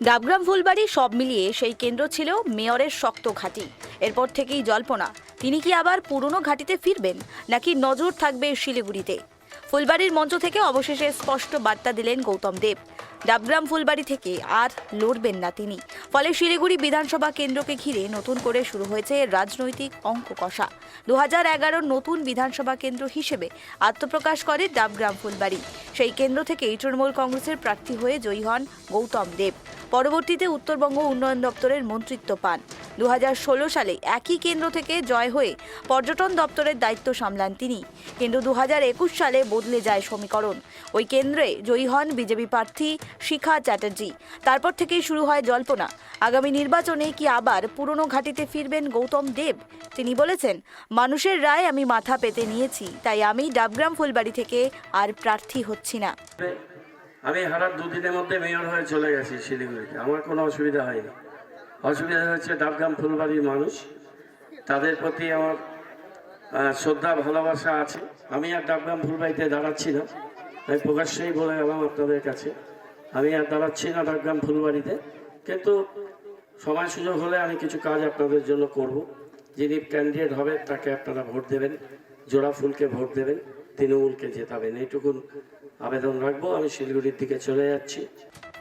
ডাবগ্রাম ফুলবাড়ি সব মিলিয়ে সেই কেন্দ্র ছিল মেয়রের শক্ত ঘাঁটি। এরপর থেকেই জল্পনা, তিনি কি আবার পুরনো ঘাঁটিতে ফিরবেন নাকি নজর থাকবে শিলিগুড়িতে। ফুলবাড়ির মঞ্চ থেকে অবশেষে স্পষ্ট বার্তা দিলেন গৌতম দেব। ডাবগ্রাম ফুলবাড়ি থেকে আর লড়বেন না তিনি। ফলে শিলিগুড়ি বিধানসভা কেন্দ্রকে ঘিরে নতুন করে শুরু হয়েছে রাজনৈতিক অঙ্ক কষা। 2011 নতুন বিধানসভা কেন্দ্র হিসেবে আত্মপ্রকাশ করে ডাবগ্রাম ফুলবাড়ি। সেই কেন্দ্র থেকেই তৃণমূল কংগ্রেসের প্রার্থী হয়ে জয়ী হন গৌতম দেব। পরবর্তীতে উত্তরবঙ্গ উন্নয়ন দপ্তরের মন্ত্রিত্ব পান। 2016 সালে একই কেন্দ্র থেকে জয় হয়ে পর্যটন দপ্তরের দায়িত্ব সামলান তিনি। কিন্তু 2021 সালে বদলে যায় সমীকরণ। ওই কেন্দ্রে জয়ী হন বিজেপি প্রার্থী শিখা চ্যাটার্জি। তারপর থেকেই শুরু হয় জল্পনা, আগামী নির্বাচনে কি আবার পুরনো ঘাঁটিতে ফিরবেন গৌতম দেব। তিনি বলেছেন, মানুষের রায় আমি মাথা পেতে নিয়েছি, তাই আমি ডাবগ্রাম ফুলবাড়ি থেকে আর প্রার্থী হচ্ছি না। আমি হারার দুদিনের মধ্যে মেয়র হয়ে চলে গেছি শিলিগুড়িতে। আমার কোনো অসুবিধা হয়নি। অসুবিধা হচ্ছে ডাবগ্রাম ফুলবাড়ির মানুষ, তাদের প্রতি আমার শ্রদ্ধা ভালোবাসা আছে। আমি আর ডাবগ্রাম ফুলবাড়িতে দাঁড়াচ্ছি না, আমি প্রকাশ্যেই বলে গেলাম আপনাদের কাছে, আমি আর দাঁড়াচ্ছি না ডাবগ্রাম ফুলবাড়িতে। কিন্তু সময় সুযোগ হলে আমি কিছু কাজ আপনাদের জন্য করব। যিনি ক্যান্ডিডেট হবে তাকে আপনারা ভোট দেবেন, জোড়া ফুলকে ভোট দেবেন, তৃণমূলকে জেতাবেন, এইটুকুন আবেদন রাখবো। আমি শিলিগুড়ির দিকে চলে যাচ্ছি।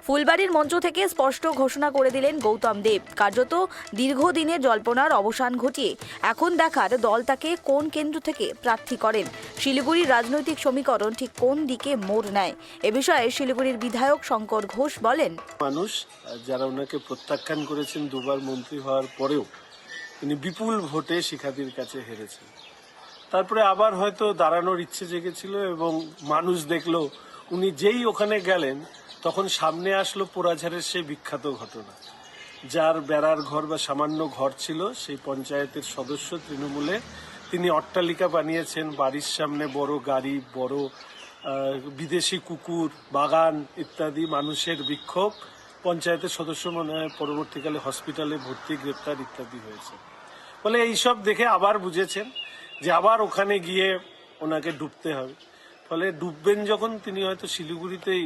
ফুলবাড়ির মঞ্চ থেকে স্পষ্ট ঘোষণা করে দিলেন গৌতম দেব। কার্যত দীর্ঘদিনের জল্পনার অবসান ঘটিয়ে এখন দেখার দল তাকে কোন কেন্দ্র থেকে প্রার্থী করেন, শিলিগুড়ির রাজনৈতিক সমীকরণ ঠিক কোন দিকে মোড় নেয়। এ বিষয়ে শিলিগুড়ির বিধায়ক শঙ্কর ঘোষ বলেন, মানুষ যারা ওনাকে প্রত্যাখ্যান করেছেন দুবার মন্ত্রী হওয়ার পরেও তিনি বিপুল ভোটে শিখাদির কাছে হেরেছেন। তারপরে আবার হয়তো দাঁড়ানোর ইচ্ছে জেগেছিল এবং মানুষ দেখলো উনি যেই ওখানে গেলেন তখন সামনে আসলো পোড়াঝাড়ের সেই বিখ্যাত ঘটনা। যার বেড়ার ঘর বা সামান্য ঘর ছিল, সেই পঞ্চায়েতের সদস্য তৃণমূলে তিনি অট্টালিকা বানিয়েছেন, বাড়ির সামনে বড় গাড়ি, বড় বিদেশি কুকুর, বাগান ইত্যাদি, মানুষের বিক্ষোভ। পঞ্চায়েতের সদস্য মনে হয় পরবর্তীকালে হসপিটালে ভর্তি, গ্রেপ্তার ইত্যাদি হয়েছে। ফলে এইসব দেখে আবার বুঝেছেন যে আবার ওখানে গিয়ে ওনাকে ডুবতে হবে। ফলে ডুববেন যখন, তিনি হয়তো শিলিগুড়িতেই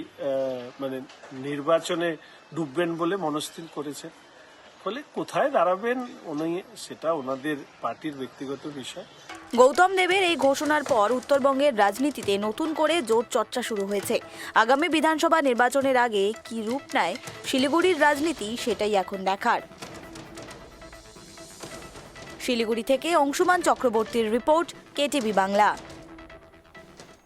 নির্বাচনে ডুববেন বলে মনস্থির করেছেন। ফলে কোথায় দাঁড়াবেন উনি, সেটা ওনাদের পার্টির ব্যক্তিগত বিষয়। গৌতম দেবের এই ঘোষণার পর উত্তরবঙ্গের রাজনীতিতে নতুন করে জোর চর্চা শুরু হয়েছে। আগামী বিধানসভা নির্বাচনের আগে কি রূপ নেয় শিলিগুড়ির রাজনীতি, সেটাই এখন দেখার। শিলিগুড়ি থেকে অংশুমান চক্রবর্তীর রিপোর্ট, কেটিভি বাংলা।